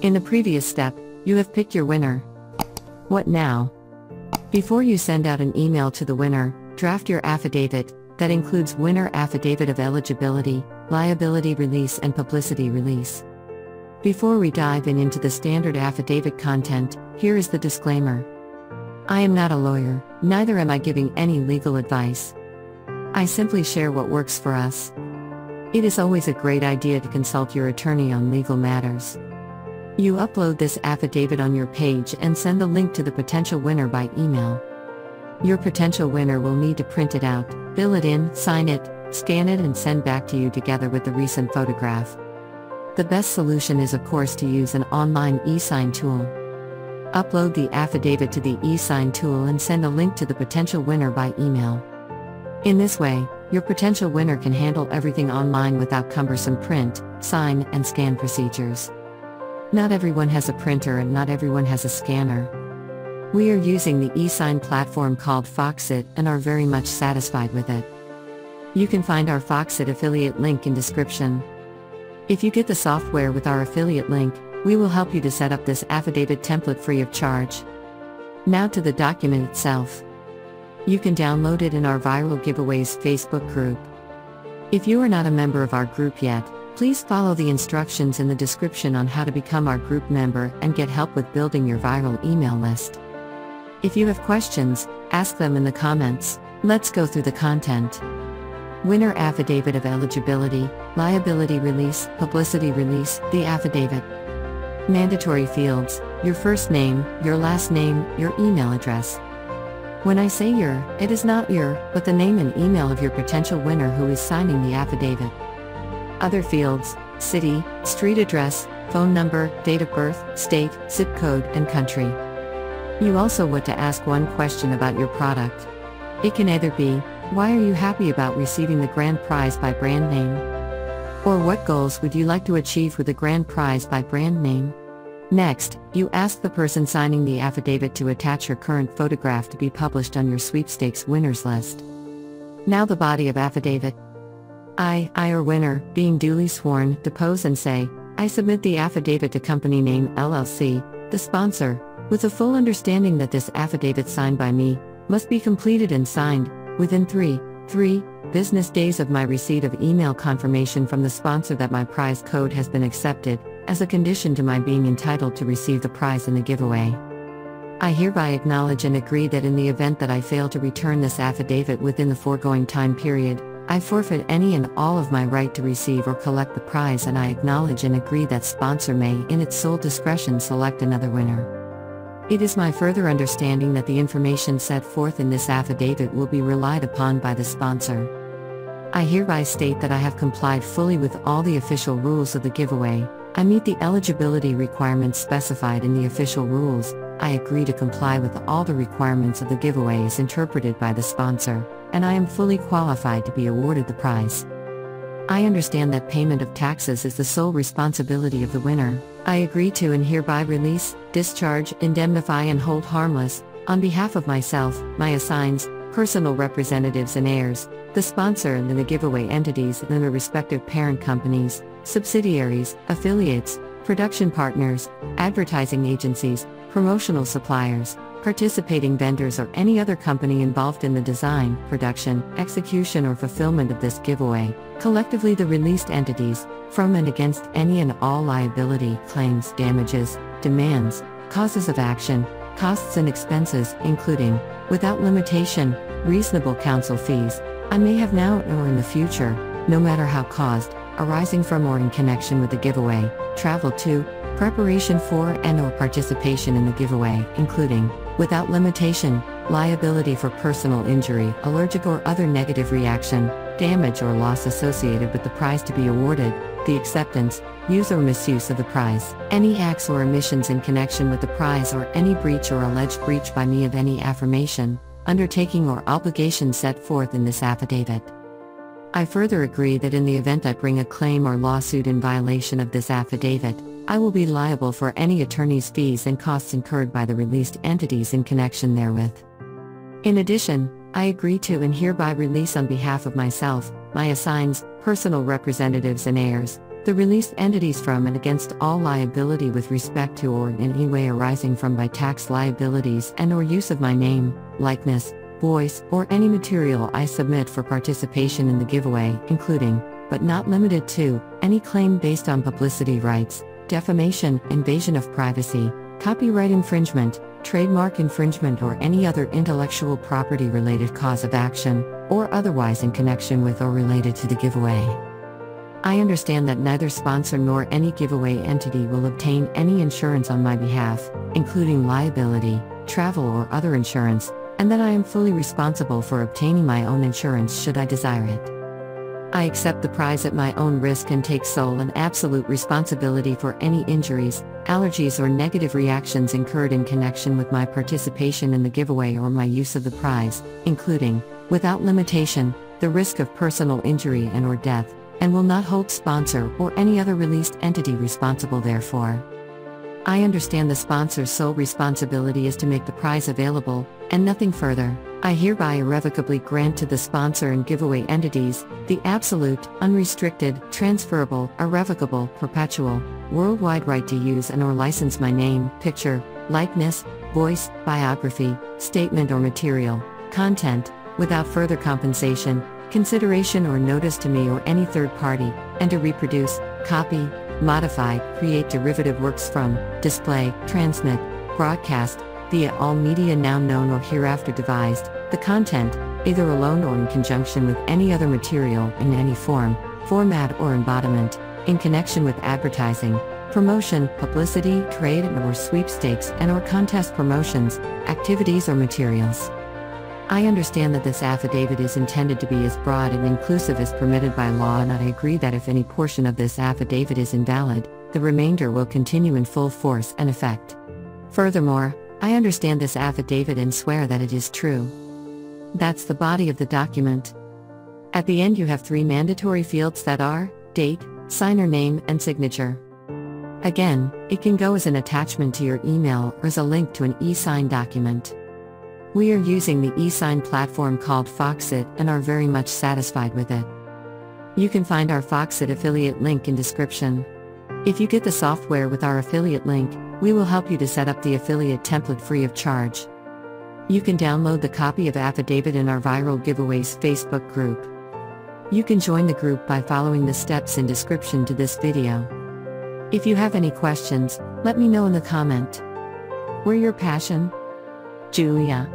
In the previous step, you have picked your winner. What now? Before you send out an email to the winner, draft your affidavit, that includes winner affidavit of eligibility, liability release and publicity release. Before we dive into the standard affidavit content, here is the disclaimer. I am not a lawyer, neither am I giving any legal advice. I simply share what works for us. It is always a great idea to consult your attorney on legal matters. You upload this affidavit on your page and send the link to the potential winner by email. Your potential winner will need to print it out, fill it in, sign it, scan it and send back to you together with the recent photograph. The best solution is of course to use an online e-sign tool. Upload the affidavit to the e-sign tool and send a link to the potential winner by email. In this way, your potential winner can handle everything online without cumbersome print, sign, and scan procedures. Not everyone has a printer and not everyone has a scanner. We are using the e-sign platform called Foxit and are very much satisfied with it. You can find our Foxit affiliate link in description. If you get the software with our affiliate link, we will help you to set up this affidavit template free of charge. Now to the document itself. You can download it in our Viral Giveaways Facebook group. If you are not a member of our group yet, please follow the instructions in the description on how to become our group member and get help with building your viral email list. If you have questions, ask them in the comments. Let's go through the content. Winner affidavit of eligibility, liability release, publicity release, the affidavit. Mandatory fields: your first name, your last name, your email address. When I say your, it is not your, but the name and email of your potential winner who is signing the affidavit. Other fields: city, street address, phone number, date of birth, state, zip code, and country. You also want to ask one question about your product. It can either be, why are you happy about receiving the grand prize by brand name? Or what goals would you like to achieve with the grand prize by brand name? Next, you ask the person signing the affidavit to attach your current photograph to be published on your sweepstakes winners list. Now the body of affidavit. I or winner, being duly sworn, depose and say, I submit the affidavit to company name LLC, the sponsor, with the full understanding that this affidavit signed by me, must be completed and signed, within 3 business days of my receipt of email confirmation from the sponsor that my prize code has been accepted, as a condition to my being entitled to receive the prize in the giveaway. I hereby acknowledge and agree that in the event that I fail to return this affidavit within the foregoing time period, I forfeit any and all of my right to receive or collect the prize, and I acknowledge and agree that sponsor may, in its sole discretion, select another winner. It is my further understanding that the information set forth in this affidavit will be relied upon by the sponsor. I hereby state that I have complied fully with all the official rules of the giveaway. I meet the eligibility requirements specified in the official rules. I agree to comply with all the requirements of the giveaway as interpreted by the sponsor, and I am fully qualified to be awarded the prize. I understand that payment of taxes is the sole responsibility of the winner. I agree to and hereby release, discharge, indemnify and hold harmless, on behalf of myself, my assigns, personal representatives and heirs, the sponsor and the giveaway entities and their respective parent companies, subsidiaries, affiliates, production partners, advertising agencies, promotional suppliers, participating vendors or any other company involved in the design, production, execution or fulfillment of this giveaway, collectively the released entities, from and against any and all liability, claims, damages, demands, causes of action, costs and expenses, including, without limitation, reasonable counsel fees, I may have now or in the future, no matter how caused, arising from or in connection with the giveaway, travel to, preparation for and or participation in the giveaway, including, without limitation, liability for personal injury, allergic or other negative reaction, damage or loss associated with the prize to be awarded, the acceptance, use or misuse of the prize, any acts or omissions in connection with the prize or any breach or alleged breach by me of any affirmation, undertaking or obligation set forth in this affidavit. I further agree that in the event I bring a claim or lawsuit in violation of this affidavit, I will be liable for any attorney's fees and costs incurred by the released entities in connection therewith. In addition, I agree to and hereby release on behalf of myself, my assigns, personal representatives and heirs, The released entities from and against all liability with respect to or in any way arising from by tax liabilities and or use of my name, likeness, voice, or any material I submit for participation in the giveaway, including, but not limited to, any claim based on publicity rights, defamation, invasion of privacy, copyright infringement, trademark infringement or any other intellectual property-related cause of action, or otherwise in connection with or related to the giveaway. I understand that neither sponsor nor any giveaway entity will obtain any insurance on my behalf, including liability, travel or other insurance, and that I am fully responsible for obtaining my own insurance should I desire it. I accept the prize at my own risk and take sole and absolute responsibility for any injuries, allergies or negative reactions incurred in connection with my participation in the giveaway or my use of the prize, including, without limitation, the risk of personal injury and or death, and will not hold sponsor or any other released entity responsible therefor. I understand the sponsor's sole responsibility is to make the prize available, and nothing further. I hereby irrevocably grant to the sponsor and giveaway entities, the absolute, unrestricted, transferable, irrevocable, perpetual, worldwide right to use and or license my name, picture, likeness, voice, biography, statement or material, content, without further compensation, consideration or notice to me or any third party, and to reproduce, copy, modify, create derivative works from, display, transmit, broadcast, via all media now known or hereafter devised, the content, either alone or in conjunction with any other material in any form, format or embodiment, in connection with advertising, promotion, publicity, trade and or sweepstakes and or contest promotions, activities or materials. I understand that this affidavit is intended to be as broad and inclusive as permitted by law, and I agree that if any portion of this affidavit is invalid, the remainder will continue in full force and effect. Furthermore, I understand this affidavit and swear that it is true. That's the body of the document. At the end you have 3 mandatory fields that are, date, signer name, and signature. Again, it can go as an attachment to your email or as a link to an e-sign document. We are using the e-sign platform called Foxit and are very much satisfied with it. You can find our Foxit affiliate link in description. If you get the software with our affiliate link, we will help you to set up the affiliate template free of charge. You can download the copy of affidavit in our Viral Giveaways Facebook group. You can join the group by following the steps in description to this video. If you have any questions, let me know in the comment. We're your passion, Julia.